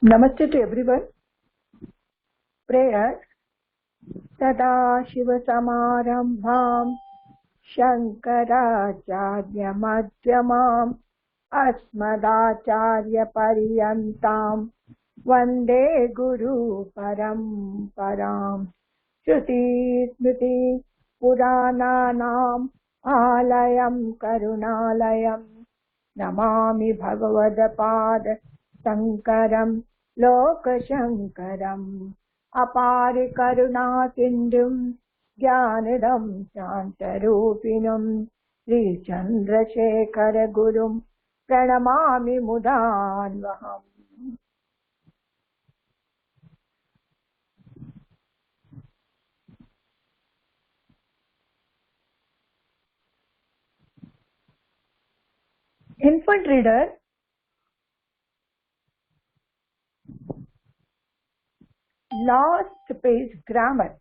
Namaste to everyone. Prayer. Sadashivasamarambham Shankaracharyamadhyamam Asmadacharyaparyantam Vande Guru Paramparam Shruti Smriti Purananam Alayam Karunalayam Namami Bhagavadapad Sankaram Lokashankaram अपार करुणा सिंधुम ज्ञानदम शांतरूपिणम श्री चंद्रशेखर गुरुम प्रणमामि मुदान्वहम्। Infant reader, last page grammar.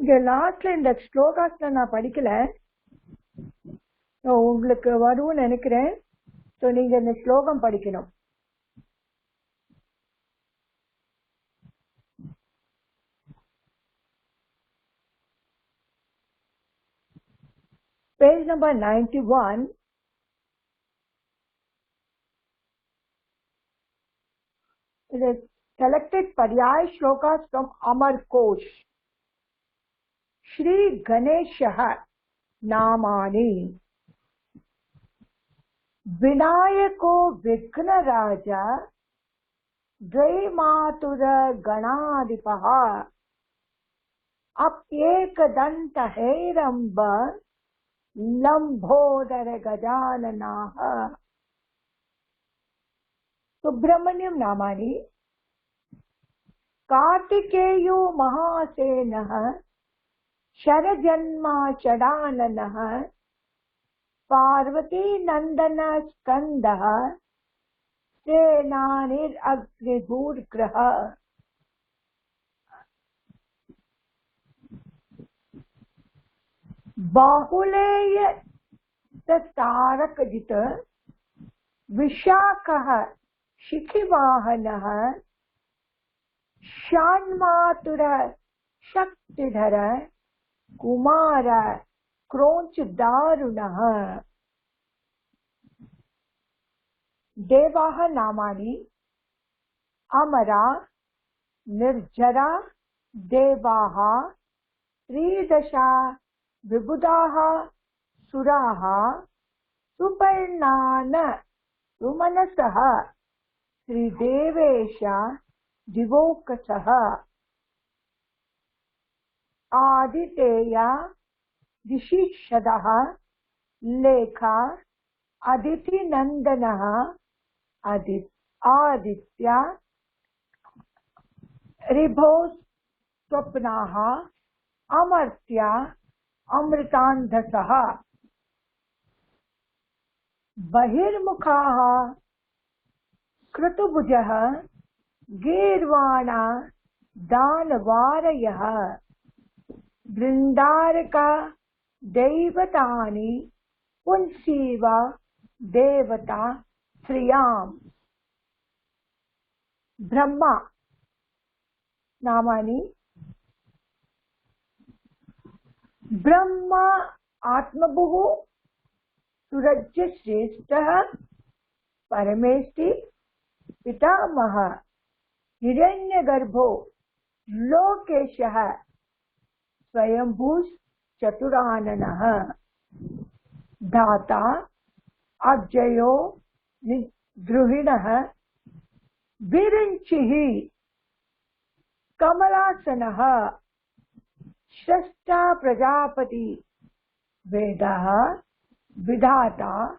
இங்க லாஸ்ட்ல இந்த ஸ்லோகாஸ்ல நான் படிக்கல, உங்களுக்கு வரும்னு நினைக்கிறேன். ஸோ நீங்க இந்த ஸ்லோகம் படிக்கணும். Page number 91. It is selected Paryay Shlokas from Amar Kosh. Shri Ganeshah Namani Vinayako Vighna Raja Dvaimatura Ganadipaha Apyekadanta Heramba Lambodara Gajananaha Subramanyam Namani Kartikeyo Mahasenah Sharajanma Chadananah Parvati Nandana Skandah Senanir Agnibhur Graha Bahuleya Tarakajita Vishakah Shikhivahanaha Shanmatura Shaktidhara Kumara Kronch Darunaha Devaha Namani Amara Nirjara Devaha Tridasha Vibhudaha Suraha Suparnana Sumanasaha Sri Devesha Divokasaha Aditeya Dishishadaha Lekha Aditi Nandanaha Aditya Ribhos Swapnaha Amartya Amritandhasaha Bahirmukhaha Krutubhujaha Girvana Danvarayaha Vrindarika Devatani Punsiva Devata Sriyam Brahma Namani Brahma Atmabhuhu Surajya Shrestha Parameshti Pitamaha Hiranyagarbho Lokeshaha Swayambhus Chaturananaha Dhata Abjayo Druhinaha Virinchihi Kamalasanaha Shasta Prajapati Vedaha Vidhata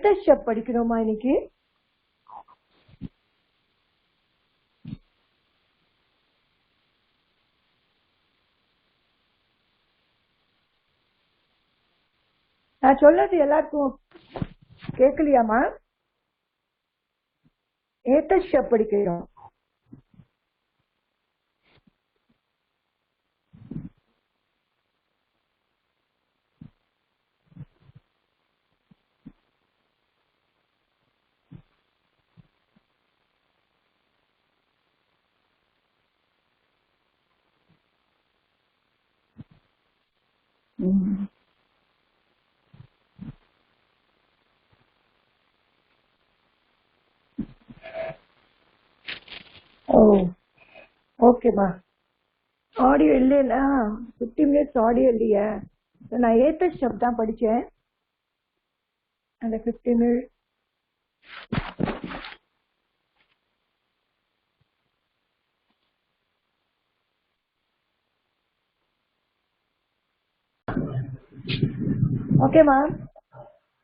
एतस्य படிக்கணுமா இன்னைக்கு? நான் சொல்றது எல்லாருக்கும் கேட்கலையாமா? एतस्य படிக்கணும். ஓ ஓகேமா. Audio இல்லைன்னா 50 மினிட்ஸ் ஆடியோ இல்லையா? நான் ஏத்த ஸ்டெப் தான் படிச்சேன். அந்த 50 மினிட்ஸ் ஓகேமா.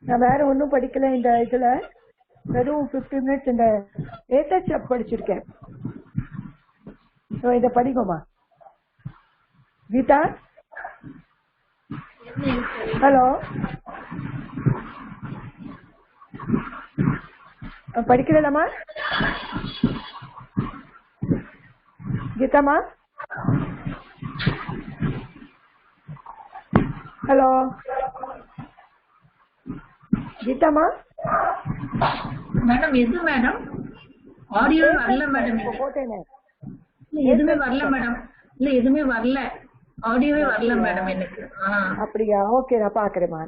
நான் வேற ஒன்றும் படிக்கல. இந்த இதுல வெறும் 50 மினிட்ஸ் இந்த ஏத்த ஸ்டெப் படிச்சிருக்கேன். இதை படிக்குமா கீதா? ஹலோ, படிக்கிறதாம்மா கீதாமா? ஹலோ கீதாமா? மேடம் எது மேடம்? ஆடியோ வரல மேடம். போட்டேனே எதுவுமே வரல மேடம். இல்ல எதுவுமே வரல, ஆடியோவே வரல மேடம் எனக்கு. அப்படியா? ஓகே, நான் பாக்குறேன்மா.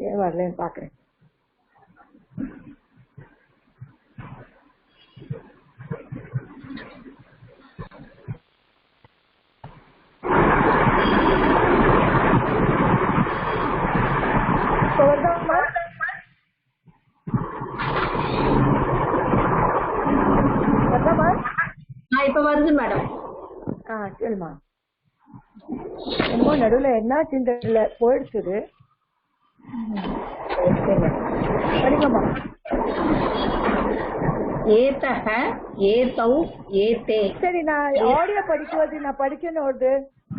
ஏன் வரலன்னு பாக்குறேன். இப்ப வருது மேடம். சரிம்மா. என்னமோ நடுவில் என்ன சிந்தல போயிடுச்சுது. படிங்கம்மா. ஏதஹ ஏதௌ ஏதே. சரி, நான் ஆடியோ படிக்குவது நான் படிக்கணும். வருது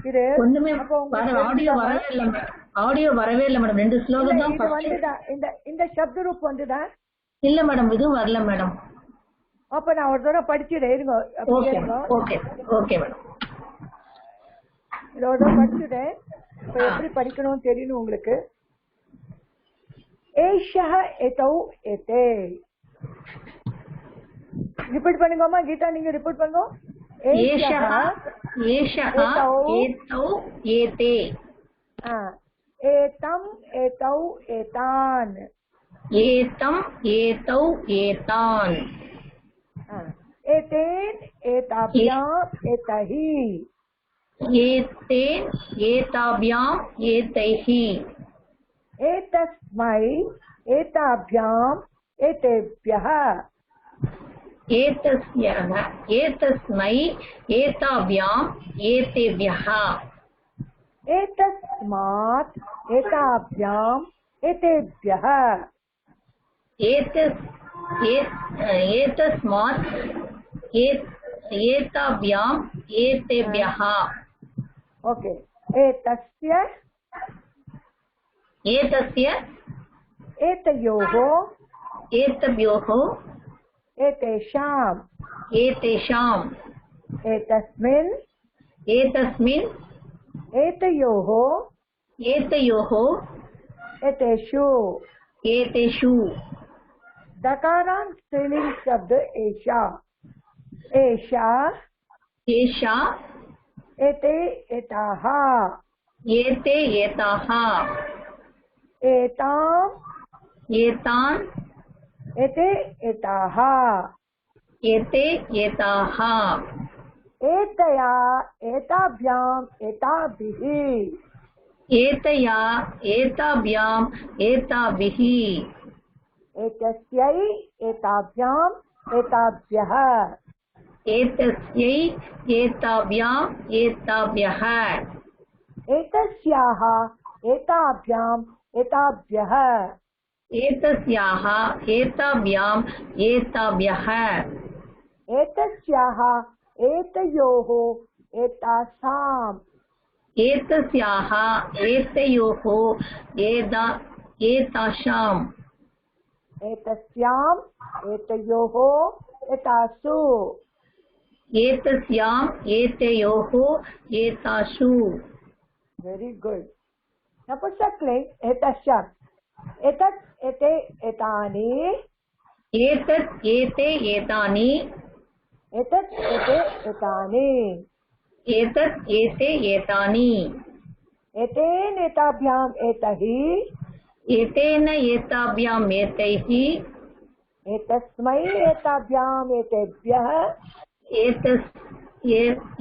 இது ஒண்ணுமே ஆடியோ வரவே இல்ல மேடம். ஆடியோ வரவே இல்ல மேடம். 2 ஸ்லோகம் தான் வந்துதா? இந்த சப்த ரூப் வந்துதா? இல்ல மேடம், இதுவும் வரல மேடம். அப்ப நான் ஒரு தடவை படிச்சுட்டேன். இருங்க. Okay okay madam. ஒரு தடவை படிச்சுட்டேன். இப்ப எப்படி படிக்கணும்னு தெரியணும் உங்களுக்கு. ஏஷஹ ஏதௌ ஏதே. ரிப்பீட் பண்ணுங்கம்மா கீதா. நீங்க ரிப்பீட் பண்ணுங்க. ஏஷஹ ஏதௌ ஏதே. ஏதம் ஏதௌ ஏதான். ஏதம் ஏதௌ ஏதான். एतेन एताभ्याम एतहि. एतेन एताभ्याम एतैहि. एतस्मै एताभ्याम एतेभ्यः. एतस्मै एताभ्याम एतेभ्यः. एतस्मात् एताभ्याम एतेभ्यः. एतस्मात् एताभ्याम एतेभ्यः. ओके. एतस्य एतयोः एतभ्योः एतेषाम् एतस्मिन् एतयोः एतेषु. दकारांत स्त्रीलिंग शब्द एषा. एषा एते एताः. एताम् एतान् एते एताः. एतया एताभ्याम् एताभिः. एतया एताभ्याम् एताभिः. एतस्यै एताभ्याम् एताभ्यः. एतस्यै एताभ्याम् एताभ्यः. एतस्याः एताभ्याम् एताभ्यः. एतस्याः एताभ्याम् एताभ्यः एतस्याः एतयोः एतासाम् एतस्याः एतयोः एतासाम् एतस्याम् एतयोः एतासु एतस्याम् एतयोः एतासु वेरी गुड नपुंसकलिङ्ग एतस्याम् एतत् एते एतानि एतत् एते एतानि एतत् एते एतानि एतत् एते एतानि एतेन एताभ्याम् एतैः एतेन एताभ्याम् एतैः एतस्मै एताभ्याम् एतेभ्यः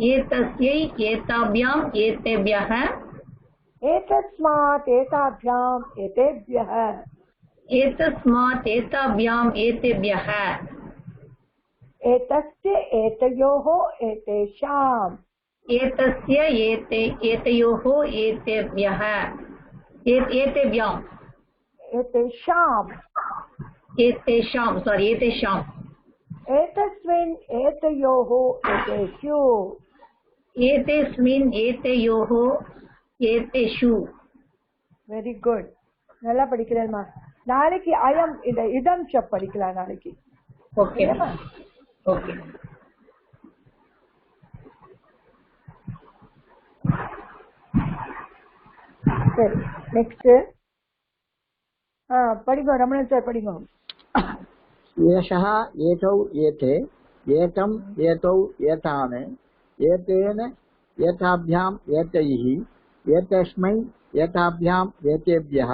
एतस्यै एताभ्याम् एतेभ्यः एतस्मात् एताभ्याम् एतेभ्यः एतस्मात् एताभ्याम् एतेभ्यः एतस्य एतयोः एतेषाम् एतस्य एतयोः एतेभ्यः एतेभ्याम् एतेषाम् एतेषाम् एतस्मिन् एतयोः एतेषु एतेस्मिन् एतयोः एतेषु வெரி குட் நல்லா படிக்கிறேன்மா நாளைக்கு அயம் இந்த இதம் ஷப் படிக்கலாம் நாளைக்கு ஓகே ஓகே சரி நெக்ஸ்ட் படிங்க ரமணன் சார் படிங்க एषः एतौ एते एतम् एतौ एतान् एतेन एताभ्याम् एतैः एतस्मै एताभ्याम् एतेभ्यः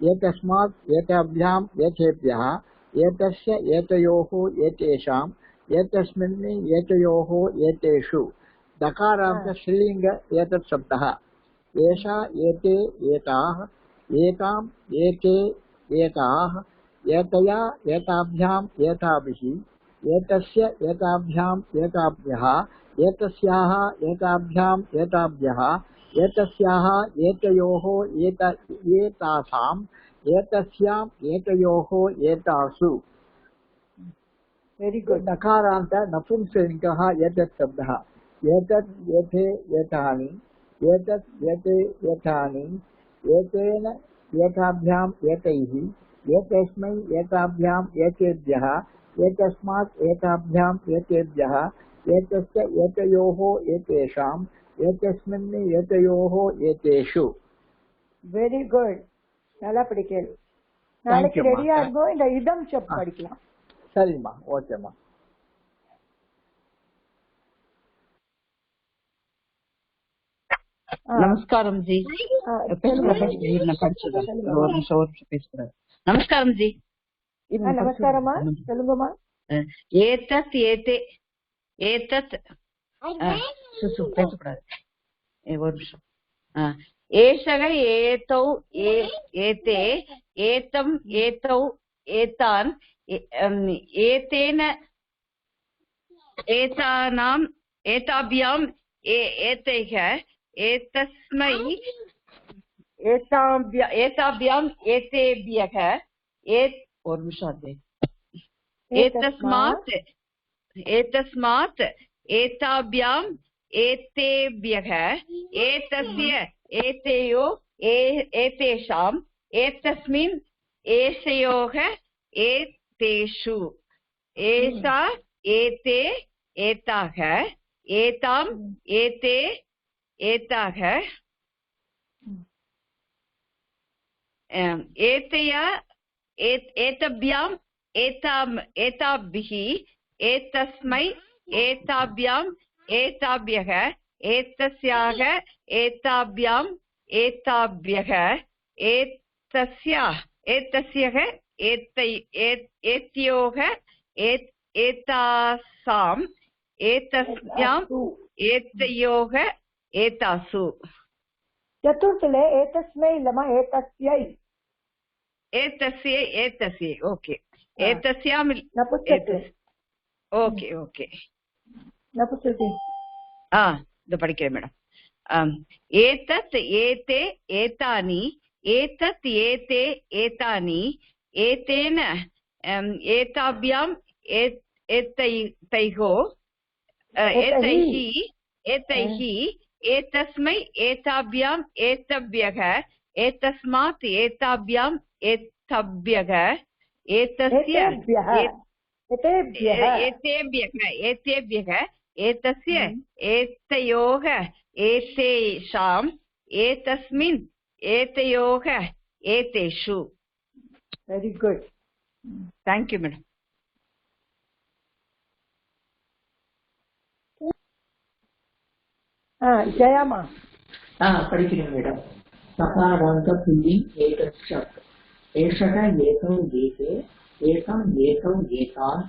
एतस्मात् एताभ्याम् एतेभ्यः एतस्य एतयोः एतेषाम् एतस्मिन् एतयोः एतेषु दकारान्त स्त्रीलिङ्ग एतत् शब्दः एषा एते एताः एताम् एते एताः एतया एताभ्याम् एताभिः एतस्य एताभ्याम् एताभ्यः एतस्याः एताभ्याम् एताभ्यः एतस्याः एतयोः एतासाम् एतस्याम् एतयोः एतासु वेरी गुड नकारान्त नपुंसकलिङ्गः एतत् शब्दः एतत् एते एतानि एतत् एते एतानि एतेन एताभ्याम् एतैः एतस्मै एताभ्याम् एतेभ्यः एतस्मात् एताभ्याम् एतेभ्यः एतस्य एतयोः एतेषाम् एतस्मिन् एतयोः एतेषु வெரி குட் நல்லா படிக்கிறேன் நாளைக்கு ரெடியா இருக்கும் இந்த இதம் ஷப் படிக்கலாம் சரிம்மா ஓகேம்மா நமஸ்காரம் ஜி நமஸ்காரம் ஜி நமஸ்காரமா சொல்லுங்கம்மா ஏதத் ஏதே ஏதத் பேசக்கூடாது ஒரு நிமிஷம் ஏஷக ஏதௌ ஏதே ஏதம் ஏதௌ ஏதான் ஏதேன ஏதானாம் ஏதாபியாம் ஏதைஹ एतस्मै एताभ्याम् एतेभ्यः एतस्मात् एताभ्याम् एतेभ्यः एतस्य एतयो एतेषाम् एतस्मिन् एषयोः एतेषु एषा एते एताः एताम् एते एताः एतया एतभ्याम् एताभिः एतस्मै एताभ्याम् एताभ्यः एतस्याः एताभ्याम् एताभ्यः एतस्यः एतयोः एतासाम् एतस्याम् एतयोः एतासु चतुर्थले एतस्मै इल्लमा एतस्यै एतस्यै ओके एतस्याम् ओके ओके नपुंसकलिङ्ग इदु पडिक्किरेन मेडम एतत् एते एतानि एतत् एते एतानि एतेन एताभ्याम् एतैः एतस्मै एताभ्याम् एतभ्यः एतस्मात् एताभ्याम् एतभ्यः एतस्य एतेभ्यः एतस्य एतयोः एतेषाम् एतस्मिन् एतयोः एतेषु. Very good. Thank you, madam. Jayama படிக்கிறேன் மேடம். சகாராந்த புல்லிங் ஏதத் சப்த். ஏஷக ஏதௌ ஏதே ஏகம் ஏதௌ ஏதான்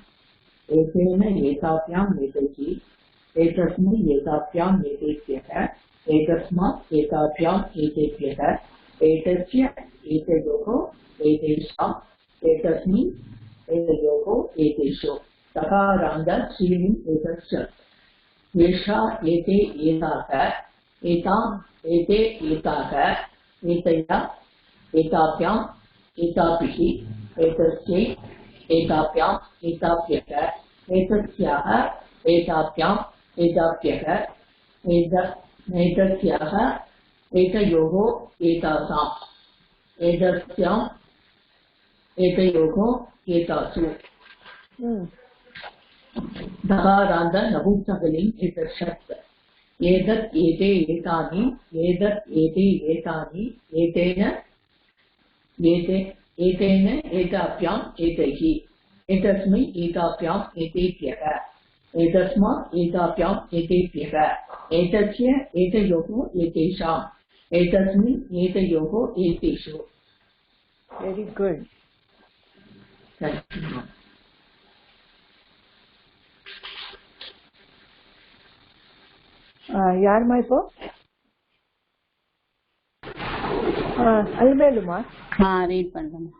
ஏதேன ஏதாப்யாம் ஏதைஹி ஏதஸ்மை ஏதாப்யாம் ஏதேभ्यः ஏதஸ்மாத் ஏதாப்யாம் ஏதேभ्यः ஏதஸ்ய ஏதயோः ஏதேஷாம் ஏதஸ்மின் ஏதயோः ஏதேஷு. சகாராந்த ஸ்ரீலிங் ஏதத் சப்த். एषा एते एताः एताम् एते एताः एतया एताभ्याम् एताभिः एतस्यै एताभ्याम् एताभ्यः एतस्याः एताभ्याम् एताभ्यः एतस्याः एतयोः एतासाम् एतस्याम् एतयोः एतासु. दकारान्त नपुंसकलिङ्ग् एतत् षट्. एतत् एते एतानि एतत् एते एतानि एतेन एताभ्याम् एतैः एतस्मै एताभ्याम् एतेभ्यः एतस्मात् एताभ्याम् एतेभ्यः एतस्य एतयोः एतेषाम् एतस्मिन् एतयोः एतेषु. Very good. யாருமா இப்போ அல்மேலுமா? ரீட் பண்றேன்.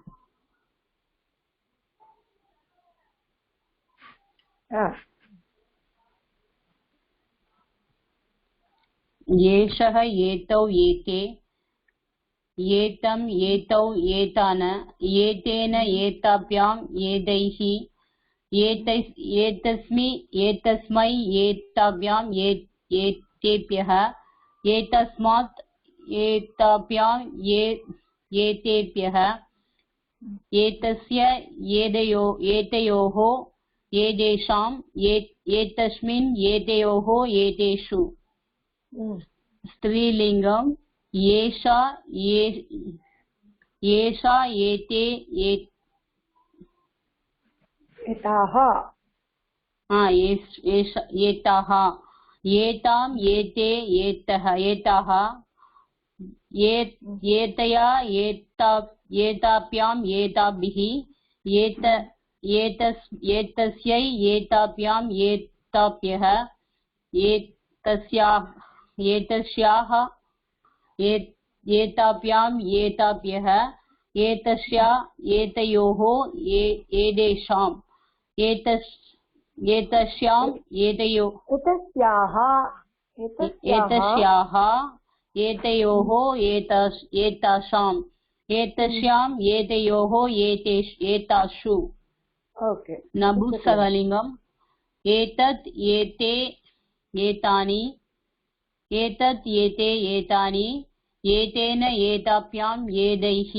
ஏஷः ஏதௌ ஏதே ஏதம் ஏதௌ ஏதான ஏதேன ஏதாभ्याम् ஏதைः एतस्मै एताभ्याम् एतेभ्यः एतस्मात् एताभ्याम् एतेभ्यः एतस्य एतयोः एतेषाम् एतस्मिन् एतयोः एतेषु. स्त्रीलिङ्गम् एषा एते एताः एताः एताम् एते एतः एताः एतया एताभ्याम् एताभिः एतस्यै एताभ्याम् एताभ्यः एतस्याः एताभ्याम् एताभ्यः एतस्या एतयोः एतेषाम् एतस्याम् एतस्याः एतयोः एतासाम् एतस्याम् एतयोः एतासु. ओके. नपुंसकलिङ्गम् एतत् एते एतानि एतत् एते एतानि एतेन एताभ्याम् एतैः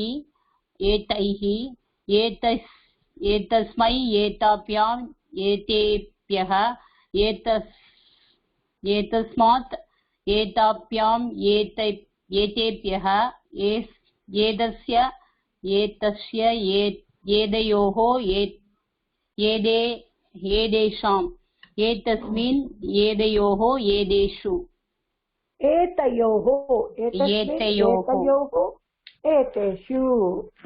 एतस्मै एताभ्याम् एतेभ्यः एतस्मात् एताभ्याम् एतेभ्यः एतस्य एतयोः एतेषाम् एतस्मिन् एतयोः एतेषु. एतयोः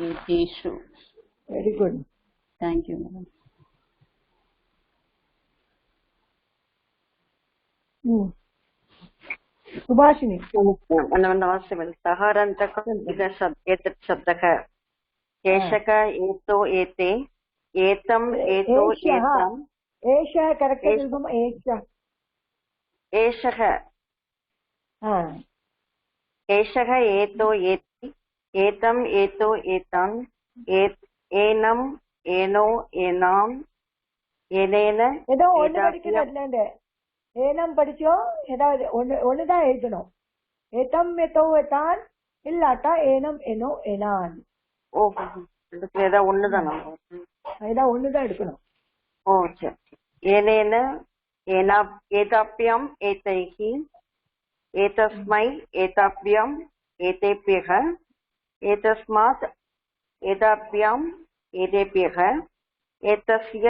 एतेषु. Very good. Thank you, madam. Subhashini. नमस्ते मैडम. सहारन्तक एतत् शब्दः एषक एतो एते एतम् एतो एतम् एषः करेक्ट् एषः एषः एतो एति एतम् एतो एतान् ஏனம் ஏனோ ஏனாம் ஏனேன ஏதோ ஒண்ணு படிக்கிறதுல ஏனம் படிச்சோம், ஏதாவது ஒண்ணுதான் எழுதணும். ஏதம் ஏதோ ஏதான் இல்லாட்டா ஏனம் ஏனோ ஏனான். ஓ, ஏதோ ஒண்ணுதான் ஏதாவது ஒண்ணுதான் எடுக்கணும். ஓ சரி. ஏனேன ஏதாப்யம் ஏதைஹி ஏதஸ்மை ஏதாப்யம் ஏதேப்யஹ ஏதஸ்மாத் ஏதாப்யம் ஏதேப்யஹ ஏதஸ்ய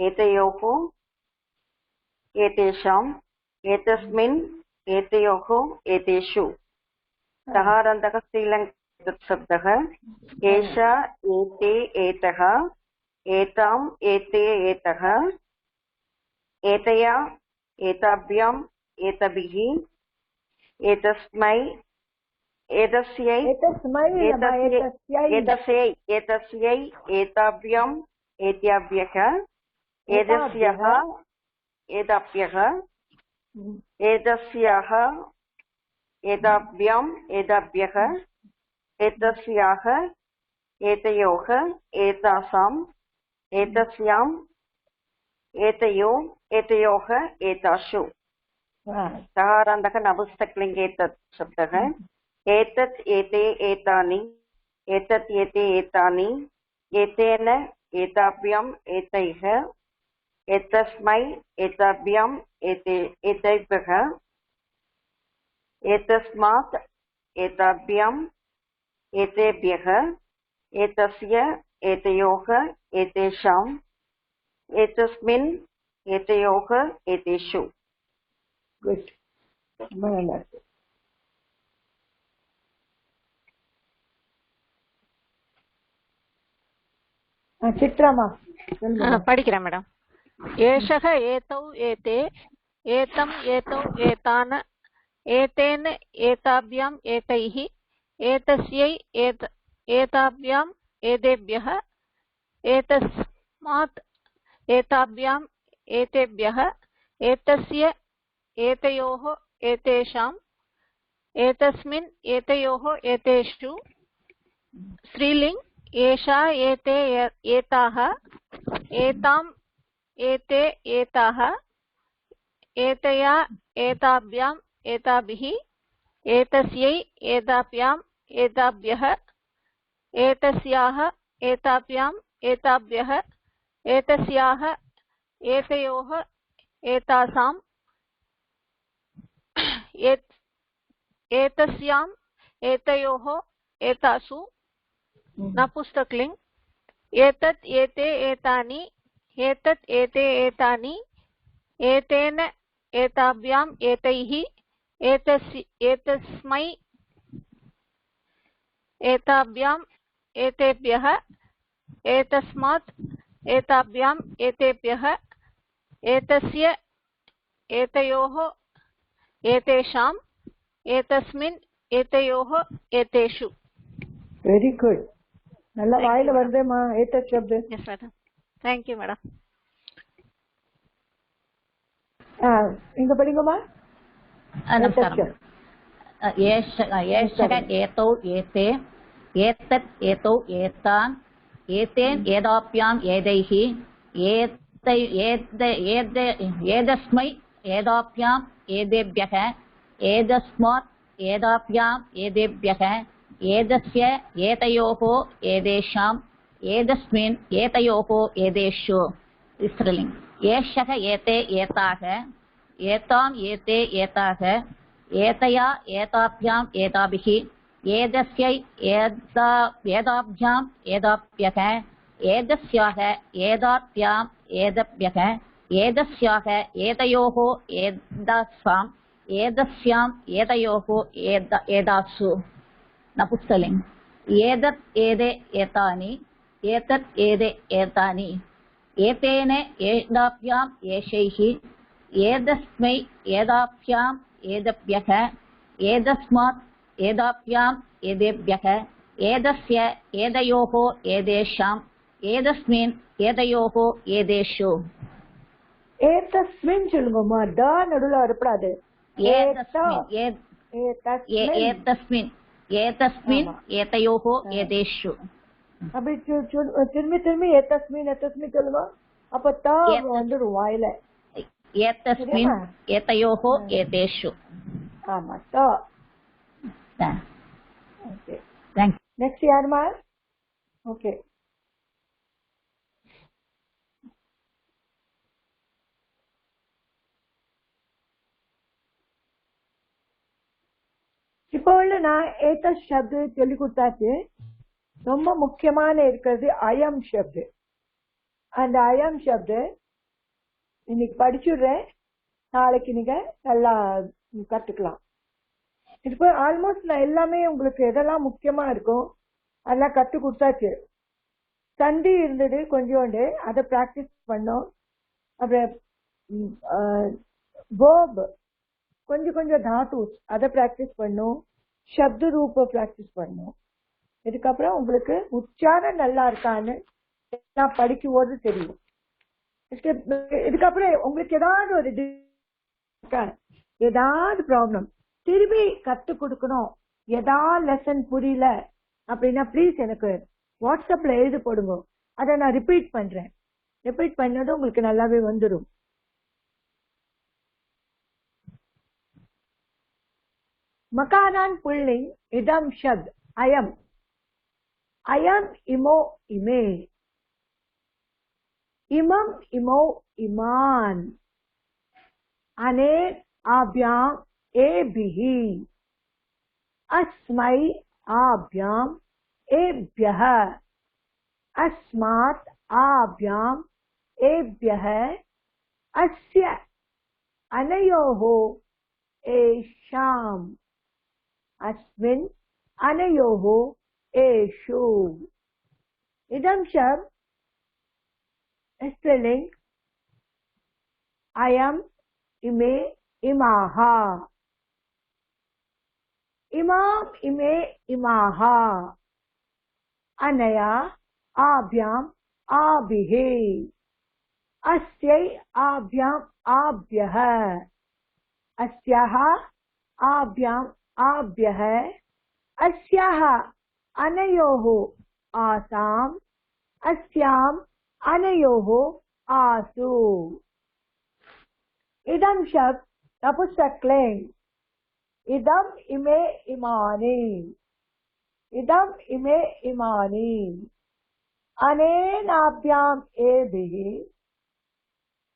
ஏதயோः ஏதேஷாம் ஏதஸ்மின் ஏதயோः ஏதேஷு. सहारन्तः स्त्रीलिङ्गशब्दः एषा एते एतः एताम् एते एतः एतया एताभ्याम् एतभिः एतस्मै एतस्यै एतस्यै एतस्यै एताभ्याम् एताभ्यः एतस्यः एताभ्यः एतस्याः एताभ्याम् एताभ्यः एतस्याः एतयोः एतासाम् एतस्याम् एतयो एतयोः एतासु. सहारान्तः नपुंसकलिङ्गे तत् शब्दः. एतत् एते एतानि एतत् एते एतानि एतेन एताभ्याम् एतैः एतस्मै एताभ्याम् एतैभ्यः एतस्मात् एताभ्याम् एतेभ्यः एतस्य एतयोः एतेषाम् एतस्मिन् एतयोः एतेषु. குட். சித்ராமா படிக்கிறேன் மேடம். ஏஷக ஏதௌ ஏதே ஏதம் ஏதௌ ஏதான ஏதேன ஏதாभ्याम् ஏதைஹி ஏதஸ்யை ஏதாभ्याम् ஏதேभ्यः ஏதஸ்மாத் ஏதாभ्याम् ஏதேभ्यः ஏதஸ்ய ஏதயோः ஏதேஷாम् ஏதஸ்மின் ஏதயோः ஏதேஷு. ஸ்ரீலிங் ஏஷா ஏதே ஏதாः ஏதாம் ஏதே ஏதாः ஏதயா ஏதாभ्याम् एताभिः एतस्यै एताभ्याम् एताभ्यः एतस्याः एताभ्याम् एताभ्यः एतस्याः एतयोः एतासाम् एतस्याम् एतयोः एतासु. नपुंसकलिङ्ग एतत् एते एतानि एतत् एते एतानि एतेन एताभ्याम् एतैः एतस्मै एताभ्याम् एतेभ्यः एतस्मात् एताभ्याम् एतेभ्यः एतस्य एतयोः एतेषाम् एतस्मिन् एतयोः एतेषु. Very good. நல்லா வாயில வருதேமா ஏதத் சப்த. Yes madam. Thank you madam. இங்க படிங்கம்மா. नमस्कारम्. एषः एतौ एते एतत् एतौ एतान् एतेन एताभ्याम् एतैः एतस्मै एताभ्याम् एतेभ्यः एतस्मात् एताभ्याम् एतेभ्यः एतस्य एतयोः एतेषाम् एतस्मिन् एतयोः एतेषु. स्त्रीलिङ्ग एषः एते एताः एताम् एते एताः एतया एताभ्याम् एताभिः एतस्यै एताभ्याम् एताभ्यः एतस्याः एताभ्याम् एताभ्यः एतस्याः एतयोः एतासाम् एतस्याम् एतयोः एतासु. नपुंसकलिङ्ग एतत् एते एतानि एतत् एते एतानि एतेन एताभ्याम् एषैः एतस्मै एताभ्याम् एतेभ्यः एतस्मात् एताभ्याम् एतेभ्यः एतस्य एतयोः एतेषाम् एतस्मिन् एतयोः एतेषु. ஏதஸ்மின் சொல்லுங்கம்மா. ட நடுவுல வரப்படாது. एतस्मिन् एतयोः एतेषु. அப்படி திரும்பி திரும்பி ஏதஸ்மின் ஏதஸ்மின் சொல்லுவோம். அப்ப த வந்துடும் வாயில. एतस्मिन् एतयोः एतेषु. ஆமா த. Okay thanks. நெக்ஸ்ட் யாருமா? ஓகே இப்போ உள்ள நான் ஏத்த சப்து சொல்லி கொடுத்தாச்சு. ரொம்ப முக்கியமான இருக்கிறது அயம் சப்து. அந்த அயம் சப்து இன்னைக்கு படிச்சுடுறேன், நாளைக்கு நீங்க நல்லா கத்துக்கலாம். இப்போ ஆல்மோஸ்ட் நான் எல்லாமே உங்களுக்கு எதெல்லாம் முக்கியமா இருக்கும் அதெல்லாம் கத்து கொடுத்தாச்சு. சந்தி இருந்தது கொஞ்சோண்டு, அதை பிராக்டிஸ் பண்ணோம். அப்புறம் வேர்ப் கொஞ்சம் கொஞ்சம் தாத்து அதை பிராக்டிஸ் பண்ணும். சப்த ரூப பிராக்டிஸ் பண்ணும். இதுக்கப்புறம் உங்களுக்கு உச்சாரம் நல்லா இருக்கான்னு நான் படிக்கும் போது தெரியும். இதுக்கப்புறம் உங்களுக்கு ஏதாவது ஒரு ஏதாவது ப்ராப்ளம் திரும்பி கத்து கொடுக்கணும், ஏதாவது லெசன் புரியல அப்படின்னா ப்ளீஸ் எனக்கு வாட்ஸ்அப்ல எழுதி போடுங்க. அதை நான் ரிப்பீட் பண்றேன். ரிப்பீட் பண்ணதும் உங்களுக்கு நல்லாவே வந்துடும். மகாரான் புல்லிங் இதம் ஷப்த் அயம். அயம் இமோ இமே. इमम् इमौ इमान्. अने आभ्याम् एभिः. अस्मै आभ्याम् एभ्यः. अस्मात् आभ्याम् एभ्यः. अस्य अनयोः एषाम्. अस्मिन् अनयोः एषु. इदं शब्द स्त्रीलिंग अयम इमे इमाः. इमाम इमे इमाः. अनया आभ्याम् आभिः. अस्यै आभ्याम् आभ्यः. अस्याः आभ्याम् आभ्यः. अस्याः अनयोः आसाम्. अस्याम् अनयोः आसु. इदं शब्द नपुंसकलिंग. इदम् इमे इमानि. इदम् इमे इमानि. अनेनाभ्याम् एभिः.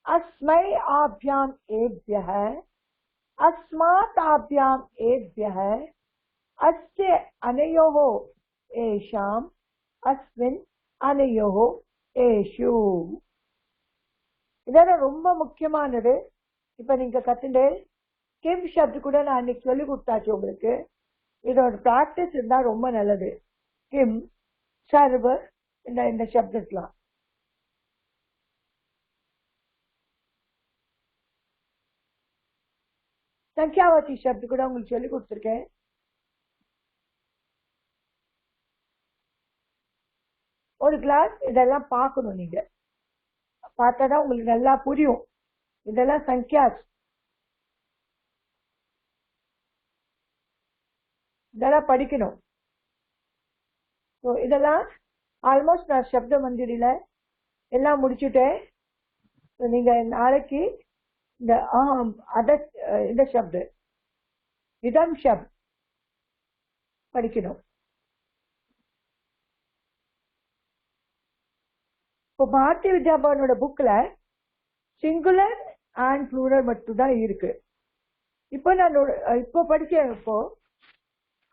अस्मै आभ्याम् एभ्यः. अस्मात् आभ्याम् एभ्यः. अस्य अनयोः एषाम्. अस्मिन् अनयोः ஏஷு. இதெல்லாம் ரொம்ப முக்கியமானது. இப்ப நீங்க கத்துண்டு கிம் சப்து கூட நான் அன்னைக்கு சொல்லி கொடுத்தாச்சு உங்களுக்கு. இதோட பிராக்டிஸ் இருந்தா ரொம்ப நல்லது. கிம் சர்வ இந்த சப்தத்லாம். சங்கியாவதி சப்து கூட உங்களுக்கு சொல்லி கொடுத்துருக்கேன். ஒரு கிளாஸ் இதெல்லாம் பார்க்கணும். நீங்க பார்த்தாதான் உங்களுக்கு நல்லா புரியும். இதெல்லாம் சங்கியாஸ், இதெல்லாம் படிக்கணும். இதெல்லாம் ஆல்மோஸ்ட் நான் சப்த மந்திரியில எல்லாம் முடிச்சுட்டேன். நீங்க நாளைக்கு இந்த இந்த சப்து இதம் சப்த் படிக்கணும். இப்போ பாரதிய வித்யாபவனோட புக்ல சிங்குலர் அண்ட் ப்ளூரல் மட்டும் தான் இருக்கு. இப்போ நான் இப்போ படிச்சப்போ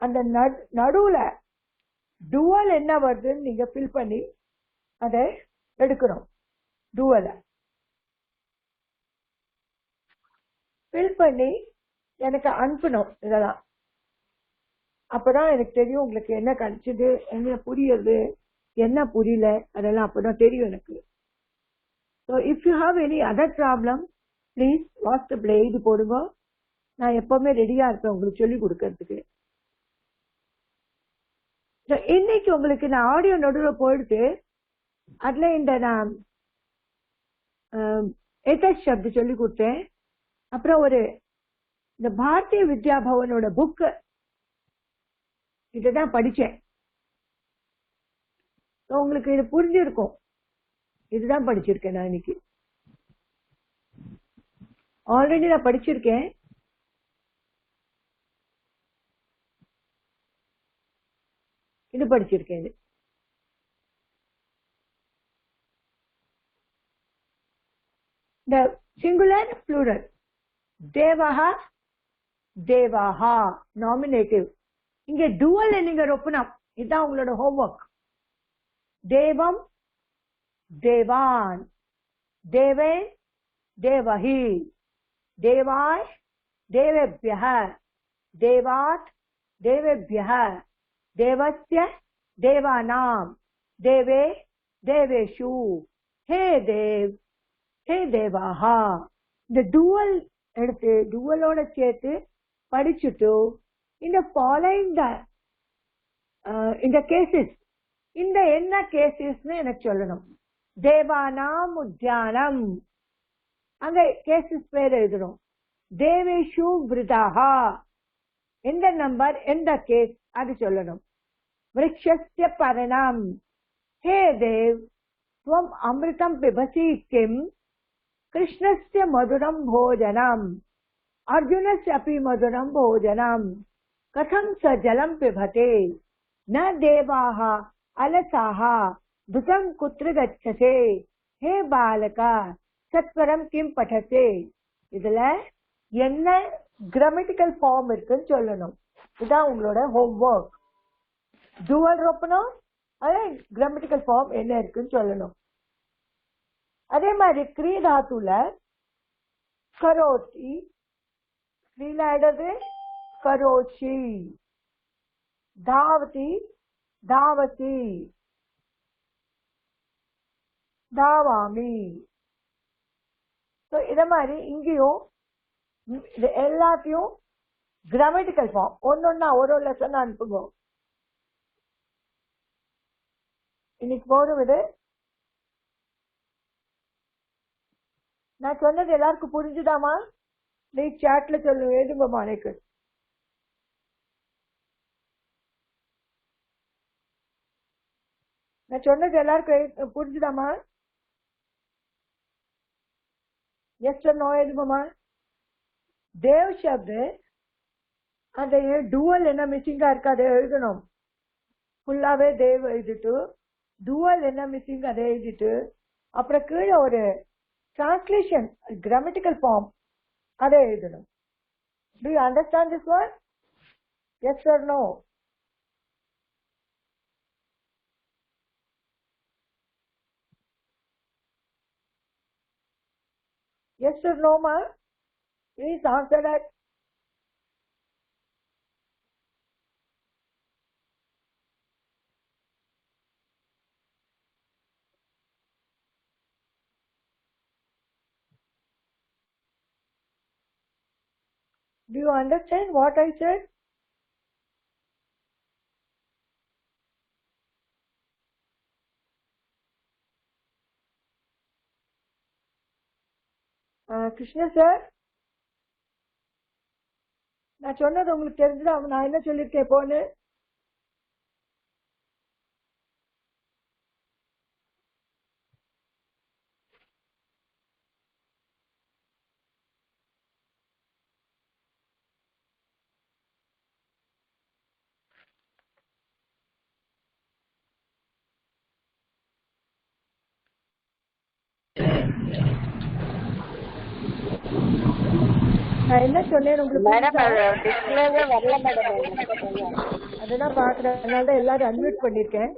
அந்த நடுவுல டுவல் என்ன வருதுன்னு நீங்க ஃபில் பண்ணி அதை எடுக்கணும். டுவலை ஃபில் பண்ணி எனக்கு அனுப்பணும். இதெல்லாம் அப்பதான் எனக்கு தெரியும் உங்களுக்கு என்ன கிடைச்சது, என்ன புரியுது, என்ன புரியல, அதெல்லாம் அப்பதான் தெரியும் எனக்கு. So if you have any other problem please வாட்ஸ்அப்ல எழுதி போடுங்க. நான் எப்பவுமே ரெடியா இருப்பேன் உங்களுக்கு சொல்லி கொடுக்கறதுக்கு. இன்னைக்கு உங்களுக்கு நான் ஆடியோ நடுவில் போயிடுத்து அதுல இந்த நான் ஏதத் சப்து சொல்லி கொடுத்தேன். அப்புறம் இந்த பாரதிய வித்யாபவனோட புக் இதுதான் படிச்சேன். உங்களுக்கு இது புரிஞ்சிருக்கும். இதுதான் படிச்சிருக்கேன் நான் இன்னைக்கு. ஆல்ரெடி நான் படிச்சிருக்கேன். இது படிச்சிருக்கேன். இது the singular plural devaha devaha nominative. இங்க dual நீங்க ரொப்பணும். இதான் உங்களோட ஹோம்வொர்க். தேவம் தேவான், தேவே தேவஹி, தேவாய் தேவேभ्यः, தேவாத் தேவேभ्यः, தேவஸ்ய தேவானாம், தேவே தேவேஷு, ஹே தேவ் ஹே தேவாஹா. இந்த dual எடுத்து dualோட சேர்த்து படிச்சுட்டு இந்த following இந்த கேசஸ், இந்த என்ன கேசஸ்னு எனக்கு சொல்லணும். தேவானாம் உத்யானம், அங்க கேசஸ் பேர் எழுதணும். தேவேஷு விருதாஹா, எந்த நம்பர் எந்த கேஸ் அது சொல்லணும். விருக்ஷஸ்ய பரணம், ஹே தேவ் त्वम् अमृतं पिबसि किम्, कृष्णस्य मधुरं भोजनम्, अर्जुनस्य अपि मधुरं भोजनम्, कथं स जलं पिबते, न देवाः अलसाः दुतं कुत्र गच्छते, हे बालक सत्वरं किं पठते. இதுல என்ன கிராமட்டிக்கல் ஃபார்ம் இருக்குன்னு சொல்லணும். இதான் உங்களோட ஹோம்வொர்க். டுவல் ரொப்பணும், அதே கிராமட்டிக்கல் ஃபார்ம் என்ன இருக்குன்னு சொல்லணும். அதே மாதிரி கிரீ தாத்துல கரோட்டி, கிரீல ஆயிடுறது கரோச்சி, தாவதி தாவசி, தாவாமி. இத மாதிரி இங்கேயும் இது எல்லாத்தையும் கிராமட்டிக்கல் ஃபார்ம் ஒன்னொன்னா ஒரு லெசன் அனுப்புங்க. இன்னைக்கு போதும். இது நான் சொன்னது எல்லாருக்கும் புரிஞ்சுதாமா? நீ சாட்ல சொல்லு, எழுதுங்கம்மா. எனக்கு நான் சொன்னது எல்லாருக்கும் புரிஞ்சுதாமா? எஸ் நோ எழுதுங்கம்மா. தேவ் சப்து அந்த டுவல் என்ன மிஸ்ஸிங்கா இருக்கு அதை எழுதணும். ஃபுல்லாவே தேவ் எழுதிட்டு டுவல் என்ன மிஸ்ஸிங் அதை எழுதிட்டு அப்புறம் கீழே ஒரு டிரான்ஸ்லேஷன் கிராமட்டிக்கல் ஃபார்ம் அதை எழுதணும். Do you understand this one? Yes or no? Yes or no, ma? Please answer that. Do you understand what I said? Krishna sir, நான் சொன்னது உங்களுக்கு தெரிஞ்சதா? நான் என்ன சொல்லியிருக்கேன் போன்னு? நான் என்ன சொன்னேன் உங்களுக்கு? அதுதான் பாக்குறேன், அதனாலதான் எல்லாரும் அன்மியூட் பண்ணிருக்கேன்.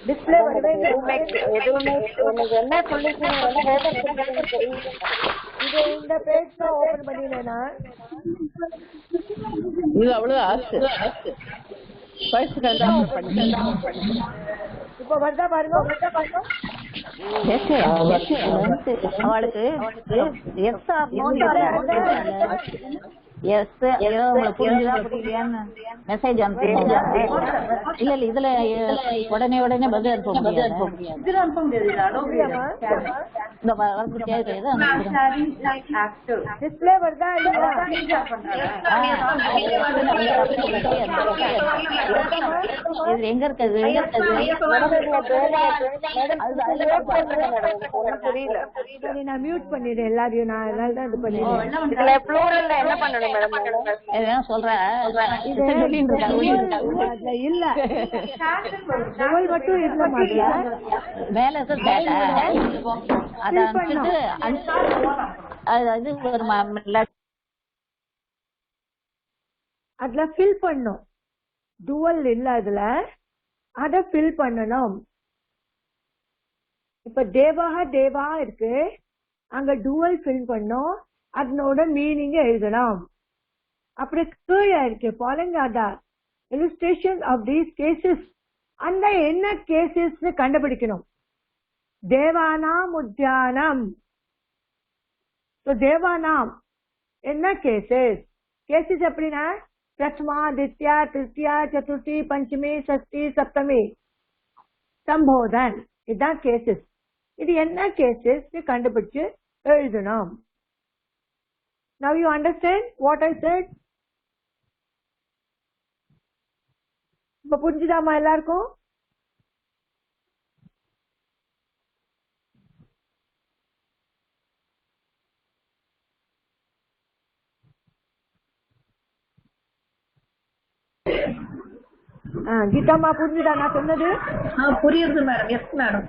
டிஸ்பிளே வரவே இது இந்த பேஜ் தான் ஓபன் பண்ணினேனா? இப்ப வருதா பாருங்க, அவளுக்கு எஸ் உங்களுக்கு புரிஞ்சுதா புரியலையான்னு மெசேஜ் அனுப்புங்க. இல்ல இதுல உடனே பதில் அனுப்ப முடியாது. இந்த வரது கேட்கறது டிஸ்ப்ளே வருதா இல்லையா? இது எங்க இருக்குது? புரியல. நான் மியூட் பண்ணிடுறேன் எல்லாரையும். நான் அதனால தான் இது பண்ணிடுறேன். என்ன பண்ணணும் மேடம்? சொல்றேன் இல்ல டவல் மட்டும் இருக்க மாட்டல மேல அத அது ஒரு அதுல ஃபில் பண்ணும். டுவல் இல்ல அதுல, அத ஃபில் பண்ணணும். இப்ப தேவா இருக்கு, அங்க டுவல் ஃபில் பண்ணும், அதனோட மீனிங் எழுதணும். அப்படி கீழே இருக்கு following Aadhaar illustration of these cases. அந்த என்ன கேசஸ் கண்டுபிடிக்கணும். தேவானாம் உத்யானம். தேவானாம் என்ன கேசஸ்? கேசஸ் எப்படின்னா பிரதமா, தித்யா, திருத்தியா, சதுர்த்தி, பஞ்சமி, சஷ்டி, சப்தமி, சம்போதன். இதுதான் கேசஸ். இது என்ன கேசஸ் கண்டுபிடிச்சு எழுதணும். Now you understand what I said? இப்ப புரிஞ்சுதாமா எல்லாருக்கும்? கீதாமா புரிஞ்சுதா நான் சொன்னது? புரியுது மேடம். Yes madam.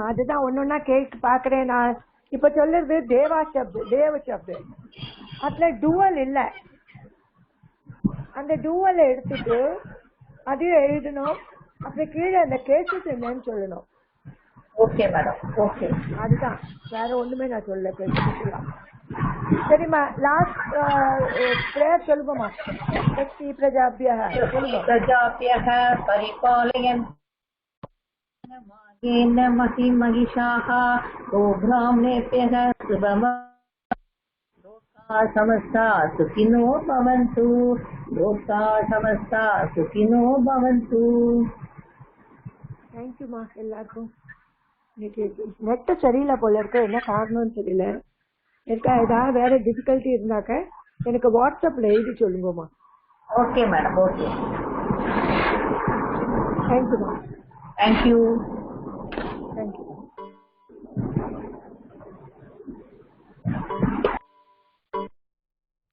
அதுதான் ஒன்னொன்னா கேட்டு பாக்குறேன். நான் இப்ப சொல்றது தேவ சப்து. அதுல டுவல் இல்ல. அந்த டுவல் எடுத்துட்டு அதையும் எழுதணும். அப்படி கீழே அந்த கேசஸ் என்னன்னு சொல்லணும். Okay madam. ஓகே, அதுதான், வேற ஒண்ணுமே நான் சொல்ல. சரிம்மா, லாஸ்ட் பிரேயர் சொல்லுங்கம்மா. சக்தி பிரஜாபியா சொல்லுங்க. பிரஜாபியः பரிபாலயன் மகி மகிஷாः கோப்ராம்னேभ्यः சுபம் समस्ता सुखिनो भवन्तु. लोका समस्ता सुखिनो भवन्तु. தேங்க்யூமா எல்லாருக்கும். இன்னைக்கு நெட் சரியில்லை போல இருக்கு, என்ன காரணம்னு தெரியல. ஏதாவது வேற டிஃபிகல்ட்டி இருந்தாக்க எனக்கு வாட்ஸ்அப்ல எழுதி சொல்லுங்கம்மா. Okay madam. ஓகே, தேங்க்யூமா. தேங்க்யூ.